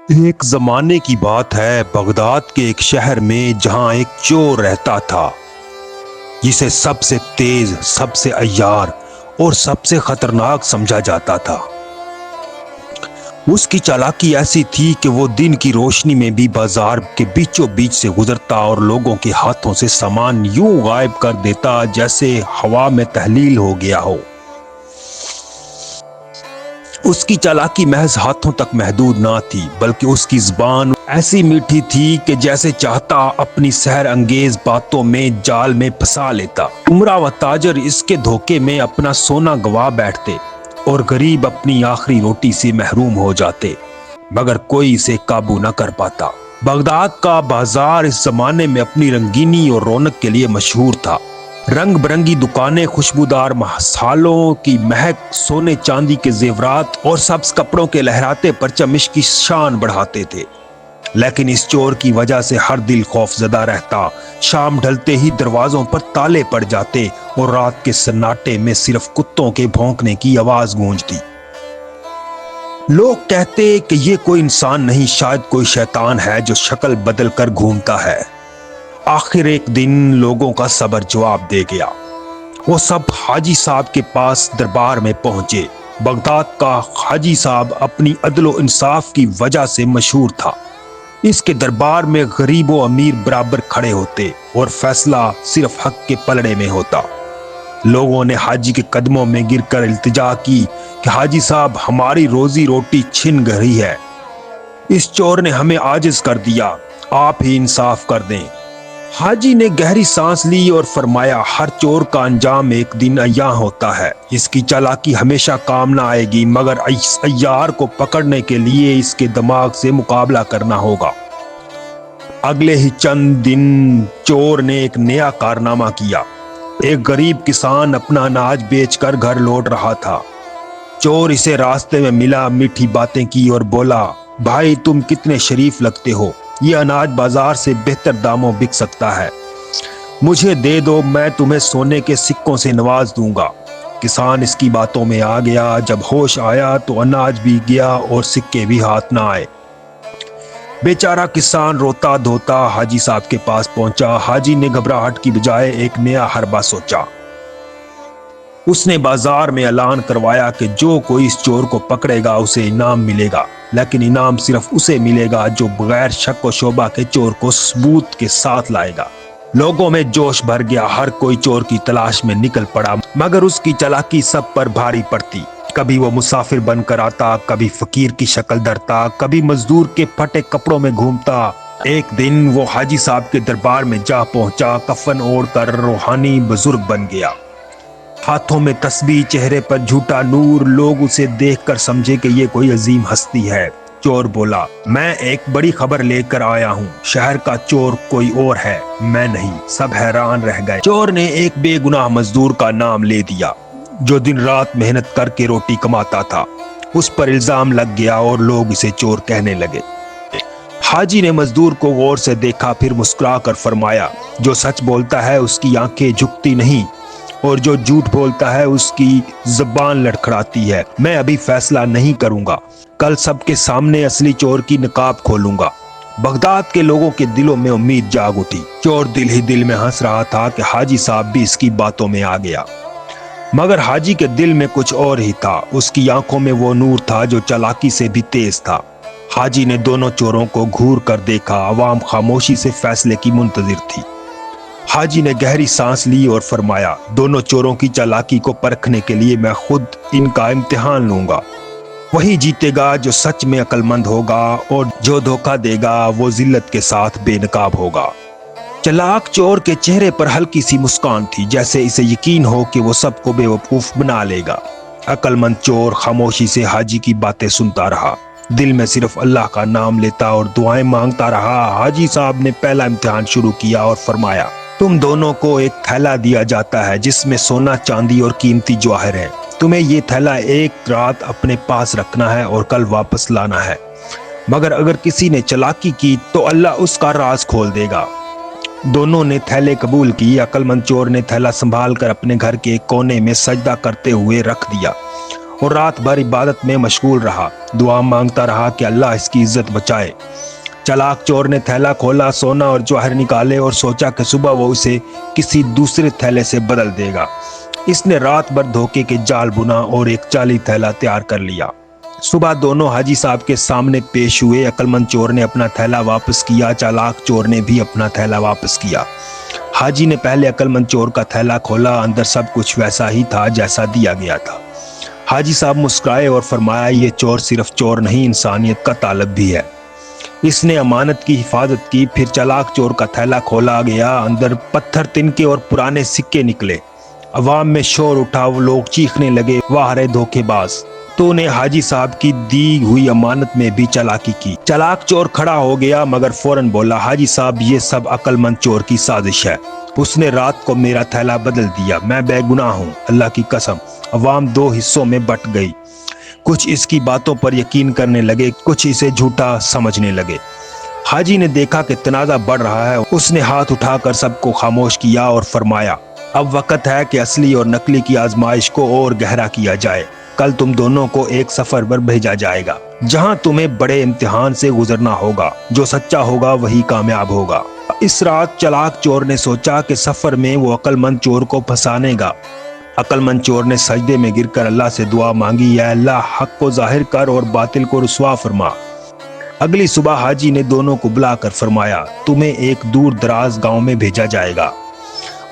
ایک زمانے کی بات ہے، بغداد کے ایک شہر میں جہاں ایک چور رہتا تھا جسے سب سے تیز، سب سے عیار اور سب سے خطرناک سمجھا جاتا تھا۔ اس کی چالاکی ایسی تھی کہ وہ دن کی روشنی میں بھی بازار کے بیچوں بیچ سے گزرتا اور لوگوں کے ہاتھوں سے سامان یوں غائب کر دیتا جیسے ہوا میں تحلیل ہو گیا ہو۔ اس کی چالاکی محض ہاتھوں تک محدود نہ تھی، بلکہ اس کی زبان ایسی میٹھی تھی کہ جیسے چاہتا اپنی سحر انگیز باتوں میں جال میں پھنسا لیتا۔ عمرہ و تاجر اس کے دھوکے میں اپنا سونا گوا بیٹھتے اور غریب اپنی آخری روٹی سے محروم ہو جاتے، مگر کوئی اسے قابو نہ کر پاتا۔ بغداد کا بازار اس زمانے میں اپنی رنگینی اور رونق کے لیے مشہور تھا۔ رنگ برنگی دکانیں، خوشبودار مصالحوں کی مہک، سونے چاندی کے زیورات اور سبز کپڑوں کے لہراتے پرچم اس کی شان بڑھاتے تھے۔ لیکن اس چور کی وجہ سے ہر دل خوف زدہ رہتا۔ شام ڈھلتے ہی دروازوں پر تالے پڑ جاتے اور رات کے سناٹے میں صرف کتوں کے بھونکنے کی آواز گونجتی۔ لوگ کہتے کہ یہ کوئی انسان نہیں، شاید کوئی شیطان ہے جو شکل بدل کر گھومتا ہے۔ آخر ایک دن لوگوں کا صبر جواب دے گیا۔ وہ سب حاجی صاحب کے پاس دربار میں پہنچے۔ بغداد کا حاجی صاحب اپنی عدل و انصاف کی وجہ سے مشہور تھا۔ اس کے دربار میں غریب و امیر برابر کھڑے ہوتے اور فیصلہ صرف حق کے پلڑے میں ہوتا۔ لوگوں نے حاجی کے قدموں میں گر کر التجا کی کہ حاجی صاحب، ہماری روزی روٹی چھن گئی ہے، اس چور نے ہمیں عاجز کر دیا، آپ ہی انصاف کر دیں۔ حاجی نے گہری سانس لی اور فرمایا، ہر چور کا انجام ایک دن عیاں ہوتا ہے۔ اس کی چالاکی ہمیشہ کام نہ آئے گی، مگر اس عیار کو پکڑنے کے لیے اس کے دماغ سے مقابلہ کرنا ہوگا۔ اگلے ہی چند دن چور نے ایک نیا کارنامہ کیا۔ ایک غریب کسان اپنا اناج بیچ کر گھر لوٹ رہا تھا۔ چور اسے راستے میں ملا، میٹھی باتیں کی اور بولا، بھائی تم کتنے شریف لگتے ہو، یہ اناج بازار سے بہتر داموں بک سکتا ہے، مجھے دے دو، میں تمہیں سونے کے سکوں سے نواز دوں گا۔ کسان اس کی باتوں میں آ گیا۔ جب ہوش آیا تو اناج بھی گیا اور سکے بھی ہاتھ نہ آئے۔ بیچارہ کسان روتا دھوتا حاجی صاحب کے پاس پہنچا۔ حاجی نے گھبراہٹ کی بجائے ایک نیا حربہ سوچا۔ اس نے بازار میں اعلان کروایا کہ جو کوئی اس چور کو پکڑے گا اسے انعام ملے گا، لیکن انعام صرف اسے ملے گا جو بغیر شک و شبہ کے چور کو ثبوت کے ساتھ لائے گا۔ لوگوں میں جوش بھر گیا، ہر کوئی چور کی تلاش میں نکل پڑا، مگر اس کی چالاکی سب پر بھاری پڑتی۔ کبھی وہ مسافر بن کر آتا، کبھی فقیر کی شکل دھرتا، کبھی مزدور کے پھٹے کپڑوں میں گھومتا۔ ایک دن وہ حاجی صاحب کے دربار میں جا پہنچا، کفن اوڑھ کر روحانی بزرگ بن گیا، ہاتھوں میں تسبیح، چہرے پر جھوٹا نور۔ لوگ اسے دیکھ کر سمجھے کہ یہ کوئی عظیم ہستی ہے۔ چور بولا، میں ایک بڑی خبر لے کر آیا ہوں، شہر کا چور کوئی اور ہے، میں نہیں۔ سب حیران رہ گئے۔ چور نے ایک بے گناہ مزدور کا نام لے دیا جو دن رات محنت کر کے روٹی کماتا تھا۔ اس پر الزام لگ گیا اور لوگ اسے چور کہنے لگے۔ حاجی نے مزدور کو غور سے دیکھا، پھر مسکرا کر فرمایا، جو سچ بولتا ہے اس کی آنکھیں جھکتی نہیں، اور جو جھوٹ بولتا ہے اس کی زبان لڑکھڑاتی ہے۔ میں ابھی فیصلہ نہیں کروں گا، کل سب کے سامنے اصلی چور کی نقاب کھولوں گا۔ بغداد کے لوگوں کے دلوں میں امید جاگ اٹھی۔ چور دل ہی دل میں ہنس رہا تھا کہ حاجی صاحب بھی اس کی باتوں میں آ گیا، مگر حاجی کے دل میں کچھ اور ہی تھا۔ اس کی آنکھوں میں وہ نور تھا جو چالاکی سے بھی تیز تھا۔ حاجی نے دونوں چوروں کو گھور کر دیکھا۔ عوام خاموشی سے فیصلے کی منتظر تھی۔ حاجی نے گہری سانس لی اور فرمایا، دونوں چوروں کی چالاکی کو پرکھنے کے لیے میں خود ان کا امتحان لوں گا۔ وہی جیتے گا جو سچ میں عقل مند ہوگا، اور جو دھوکہ دے گا وہ ذلت کے ساتھ بے نقاب ہوگا۔ چلاک چور کے چہرے پر ہلکی سی مسکان تھی، جیسے اسے یقین ہو کہ وہ سب کو بے وقوف بنا لے گا۔ عقل مند چور خاموشی سے حاجی کی باتیں سنتا رہا، دل میں صرف اللہ کا نام لیتا اور دعائیں مانگتا رہا۔ حاجی صاحب نے پہلا امتحان شروع کیا اور فرمایا، تم دونوں کو ایک تھیلا دیا جاتا ہے جس میں سونا، چاندی اور قیمتی جواہر ہے۔ تمہیں یہ تھیلا ایک رات اپنے پاس رکھنا ہے اور کل واپس لانا ہے، مگر اگر کسی نے چالاکی کی تو اللہ اس کا راز کھول دے گا۔ دونوں نے تھیلے قبول کی۔ عقل مند چور نے تھیلا سنبھال کر اپنے گھر کے ایک کونے میں سجدہ کرتے ہوئے رکھ دیا اور رات بھر عبادت میں مشغول رہا، دعا مانگتا رہا کہ اللہ اس کی عزت بچائے۔ چلاک چور نے تھیلا کھولا، سونا اور جوہر نکالے اور سوچا کہ صبح وہ اسے کسی دوسرے تھیلے سے بدل دے گا۔ اس نے رات بھر دھوکے کے جال بنا اور ایک جعلی تھیلا تیار کر لیا۔ صبح دونوں حاجی صاحب کے سامنے پیش ہوئے۔ عقل مند چور نے اپنا تھیلا واپس کیا، چالاک چور نے بھی اپنا تھیلا واپس کیا۔ حاجی نے پہلے عقل مند چور کا تھیلا کھولا، اندر سب کچھ ویسا ہی تھا جیسا دیا گیا تھا۔ حاجی صاحب مسکرائے اور فرمایا، یہ چور صرف چور نہیں، انسانیت کا طالب بھی ہے۔ اس نے امانت کی حفاظت کی۔ پھر چالاک چور کا تھیلا کھولا گیا، اندر پتھر، تنکے اور پرانے سکے نکلے۔ عوام میں شور اٹھا، وہ لوگ چیخنے لگے، واہ رے دھوکے باز، تو نے حاجی صاحب کی دی ہوئی امانت میں بھی چالاکی کی۔ چالاک چور کھڑا ہو گیا مگر فوراً بولا، حاجی صاحب یہ سب عقل مند چور کی سازش ہے، اس نے رات کو میرا تھیلا بدل دیا، میں بے گناہ ہوں، اللہ کی قسم۔ عوام دو حصوں میں بٹ گئی، کچھ اس کی باتوں پر یقین کرنے لگے، کچھ اسے جھوٹا سمجھنے لگے۔ حاجی نے دیکھا کہ تنازع بڑھ رہا ہے، اس نے ہاتھ اٹھا کر سب کو خاموش کیا اور فرمایا، اب وقت ہے کہ اصلی اور نقلی کی آزمائش کو اور گہرا کیا جائے۔ کل تم دونوں کو ایک سفر پر بھیجا جائے گا جہاں تمہیں بڑے امتحان سے گزرنا ہوگا، جو سچا ہوگا وہی کامیاب ہوگا۔ اس رات چلاک چور نے سوچا کہ سفر میں وہ عقل مند چور کو پھنسانے گا۔ عقل مند چور نے سجدے میں گر کر اللہ سے دعا مانگی، یا اللہ حق کو ظاہر کر اور باطل کو رسوا فرما۔ اگلی صبح حاجی نے دونوں کو بلا کر فرمایا، تمہیں ایک دور دراز گاؤں میں بھیجا جائے گا،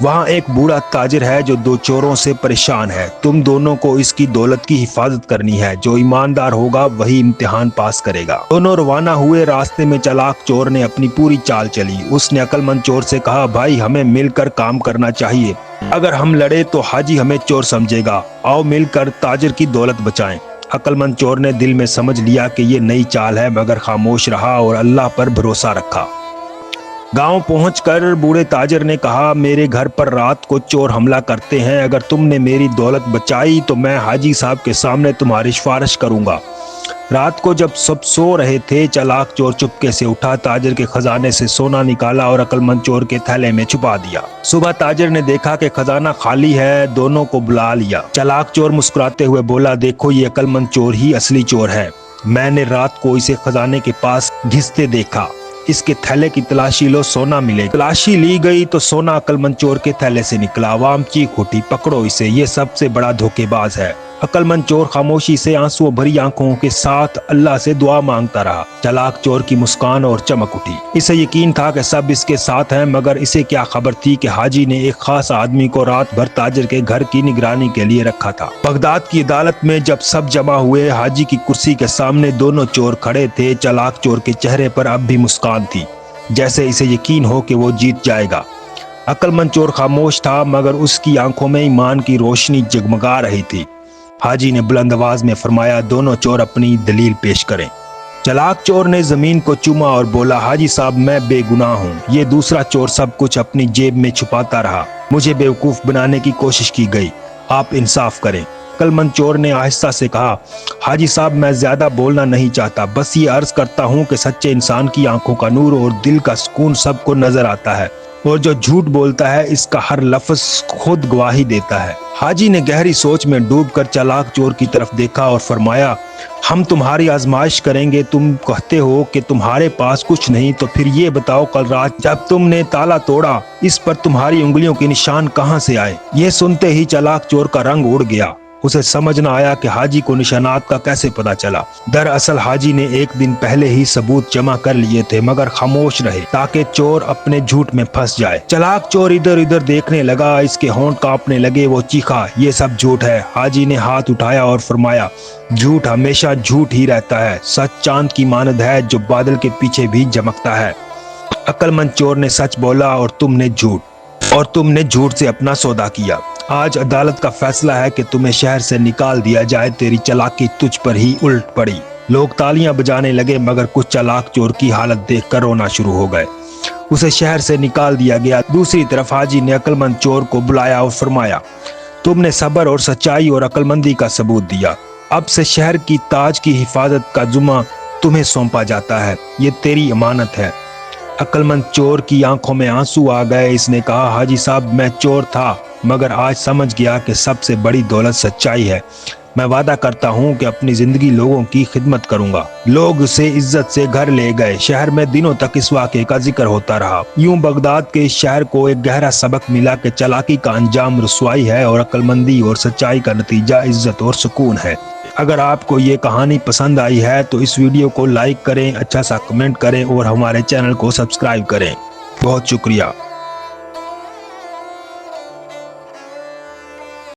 وہاں ایک بوڑھا تاجر ہے جو دو چوروں سے پریشان ہے، تم دونوں کو اس کی دولت کی حفاظت کرنی ہے، جو ایماندار ہوگا وہی امتحان پاس کرے گا۔ دونوں روانہ ہوئے، راستے میں چلاک چور نے اپنی پوری چال چلی۔ اس نے عقل مند چور سے کہا، بھائی ہمیں مل کر کام کرنا چاہیے، اگر ہم لڑے تو حاجی ہمیں چور سمجھے گا، آؤ مل کر تاجر کی دولت بچائیں۔ عقل مند چور نے دل میں سمجھ لیا کہ یہ نئی چال ہے، مگر خاموش رہا اور اللہ پر بھروسہ رکھا۔ گاؤں پہنچ کر بوڑھے تاجر نے کہا، میرے گھر پر رات کو چور حملہ کرتے ہیں، اگر تم نے میری دولت بچائی تو میں حاجی صاحب کے سامنے تمہاری سفارش کروں گا۔ رات کو جب سب سو رہے تھے، چلاک چور چپکے سے اٹھا، تاجر کے خزانے سے سونا نکالا اور عقل مند چور کے تھیلے میں چھپا دیا۔ صبح تاجر نے دیکھا کہ خزانہ خالی ہے، دونوں کو بلا لیا۔ چلاک چور مسکراتے ہوئے بولا، دیکھو یہ عقل مند چور ہی اصلی چور ہے، میں نے رات کو اسے خزانے کے پاس گھستے دیکھا، اس کے تھیلے کی تلاشی لو، سونا ملے گا۔ تلاشی لی گئی تو سونا عقل مند چور کے تھیلے سے نکلا۔ عوام چیخ اٹھی، پکڑو اسے، یہ سب سے بڑا دھوکے باز ہے۔ عقل مند چور خاموشی سے آنسو بھری آنکھوں کے ساتھ اللہ سے دعا مانگتا رہا۔ چلاک چور کی مسکان اور چمک اٹھی، اسے یقین تھا کہ سب اس کے ساتھ ہیں، مگر اسے کیا خبر تھی کہ حاجی نے ایک خاص آدمی کو رات بھر تاجر کے گھر کی نگرانی کے لیے رکھا تھا۔ بغداد کی عدالت میں جب سب جمع ہوئے، حاجی کی کرسی کے سامنے دونوں چور کھڑے تھے۔ چلاک چور کے چہرے پر اب بھی مسکان تھی، جیسے اسے یقین ہو کہ وہ جیت جائے گا۔ عقل مند چور خاموش تھا، مگر اس کی آنکھوں میں ایمان کی روشنی جگمگا رہی تھی۔ حاجی نے بلند آواز میں فرمایا، دونوں چور اپنی دلیل پیش کریں۔ چلاک چور نے زمین کو چوما اور بولا، حاجی صاحب میں بے گناہ ہوں، یہ دوسرا چور سب کچھ اپنی جیب میں چھپاتا رہا، مجھے بیوقوف بنانے کی کوشش کی گئی، آپ انصاف کریں۔ عقل مند چور نے آہستہ سے کہا، حاجی صاحب میں زیادہ بولنا نہیں چاہتا، بس یہ عرض کرتا ہوں کہ سچے انسان کی آنکھوں کا نور اور دل کا سکون سب کو نظر آتا ہے، اور جو جھوٹ بولتا ہے اس کا ہر لفظ خود گواہی دیتا ہے۔ حاجی نے گہری سوچ میں ڈوب کر چلاک چور کی طرف دیکھا اور فرمایا، ہم تمہاری آزمائش کریں گے، تم کہتے ہو کہ تمہارے پاس کچھ نہیں، تو پھر یہ بتاؤ کل رات جب تم نے تالا توڑا اس پر تمہاری انگلیوں کے نشان کہاں سے آئے؟ یہ سنتے ہی چلاک چور کا رنگ اڑ گیا، اسے سمجھ نہ آیا کہ حاجی کو نشانات کا کیسے پتا چلا۔ دراصل حاجی نے ایک دن پہلے ہی ثبوت جمع کر لیے تھے، مگر خاموش رہے تاکہ چور اپنے جھوٹ میں پھنس جائے۔ چلاک چور ادھر ادھر دیکھنے لگا، اس کے ہونٹ کانپنے لگے، وہ چیخا، یہ سب جھوٹ ہے۔ حاجی نے ہاتھ اٹھایا اور فرمایا، جھوٹ ہمیشہ جھوٹ ہی رہتا ہے، سچ چاند کی مانند ہے جو بادل کے پیچھے بھی چمکتا ہے۔ عقل مند چور نے سچ بولا اور تم نے جھوٹ سے اپنا سودا کیا۔ آج عدالت کا فیصلہ ہے کہ تمہیں شہر سے نکال دیا جائے، تیری چالاکی تجھ پر ہی الٹ پڑی۔ لوگ تالیاں بجانے لگے، مگر کچھ چلاک چور کی حالت دیکھ کر رونا شروع ہو گئے۔ اسے شہر سے نکال دیا گیا۔ دوسری طرف حاجی نے عقل مند چور کو بلایا اور فرمایا، تم نے صبر اور سچائی اور عقل مندی کا ثبوت دیا، اب سے شہر کی تاج کی حفاظت کا ذمہ تمہیں سونپا جاتا ہے، یہ تیری امانت ہے۔ عقل مند چور کی آنکھوں میں آنسو آ گئے، اس نے کہا، حاجی صاحب میں چور تھا، مگر آج سمجھ گیا کہ سب سے بڑی دولت سچائی ہے، میں وعدہ کرتا ہوں کہ اپنی زندگی لوگوں کی خدمت کروں گا۔ لوگ اسے عزت سے گھر لے گئے۔ شہر میں دنوں تک اس واقعے کا ذکر ہوتا رہا۔ یوں بغداد کے اس شہر کو ایک گہرا سبق ملا کہ چالاکی کا انجام رسوائی ہے اور عقل مندی اور سچائی کا نتیجہ عزت اور سکون ہے۔ اگر آپ کو یہ کہانی پسند آئی ہے تو اس ویڈیو کو لائک کریں، اچھا سا کمنٹ کریں اور ہمارے چینل کو سبسکرائب کریں۔ بہت شکریہ۔